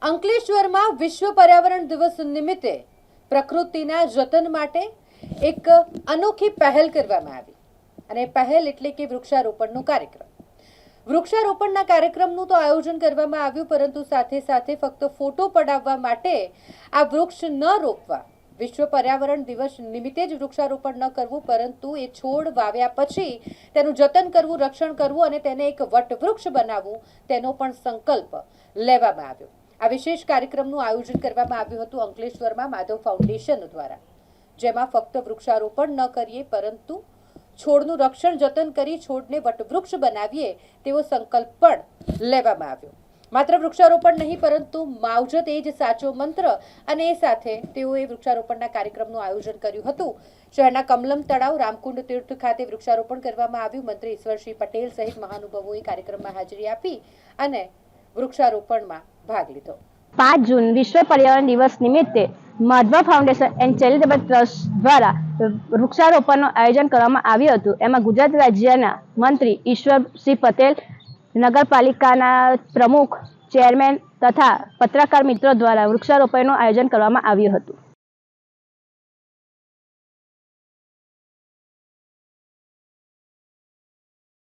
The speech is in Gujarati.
અંકલેશ્વરમાં વિશ્વ પર્યાવરણ દિવસ નિમિત્તે પ્રકૃતિના જતન માટે એક અનોખી પહેલ કરવામાં આવી અને પહેલ એટલે કે વૃક્ષારોપણનો કાર્યક્રમ। વૃક્ષારોપણના કાર્યક્રમનું તો આયોજન કરવામાં આવ્યું, પરંતુ સાથે સાથે ફક્ત ફોટો પડાવવા માટે આ વૃક્ષ ન રોપવા, વિશ્વ પર્યાવરણ દિવસ નિમિત્તે જ વૃક્ષારોપણ ન કરવું, પરંતુ એ છોડ વાવ્યા પછી તેનું જતન કરવું, રક્ષણ કરવું અને તેને એક વટવૃક્ષ બનાવવું, તેનો પણ સંકલ્પ લેવામાં આવ્યો। આ વિશેષ કાર્યક્રમનું આયોજન કરવામાં આવ્યું હતું અંકલેશ્વરમાં માધવ ફાઉન્ડેશન દ્વારા, જેમાં ફક્ત વૃક્ષારોપણ ન કરીએ પરંતુ છોડનું રક્ષણ જતન કરી છોડને વટવૃક્ષ બનાવીએ તેવો સંકલ્પ પણ લેવામાં આવ્યો। માત્ર વૃક્ષારોપણ નહીં પરંતુ માવજત એ જ સાચો મંત્ર, અને એ સાથે તેઓએ વૃક્ષારોપણના કાર્યક્રમનું આયોજન કર્યું હતું। શહેરના કમલમ તળાવ રામકુંડ તીર્થ ખાતે વૃક્ષારોપણ કરવામાં આવ્યું। મંત્રી ઈશ્વરસિંહ પટેલ સહિત મહાનુભાવોએ કાર્યક્રમમાં હાજરી આપી અને વૃક્ષારોપણમાં ભાગ લીધો। 5 જૂન વિશ્વ પર્યાવરણ દિવસ નિમિત્તે Madhav foundation and charitable trust દ્વારા વૃક્ષારોપણનું આયોજન કરવામાં આવ્યું હતું। એમાં ગુજરાત રાજ્યના મંત્રી ઈશ્વરસિંહ પટેલ, નગરપાલિકાના પ્રમુખ, ચેરમેન તથા પત્રકાર મિત્રો દ્વારા વૃક્ષારોપણનું આયોજન કરવામાં આવ્યું હતું।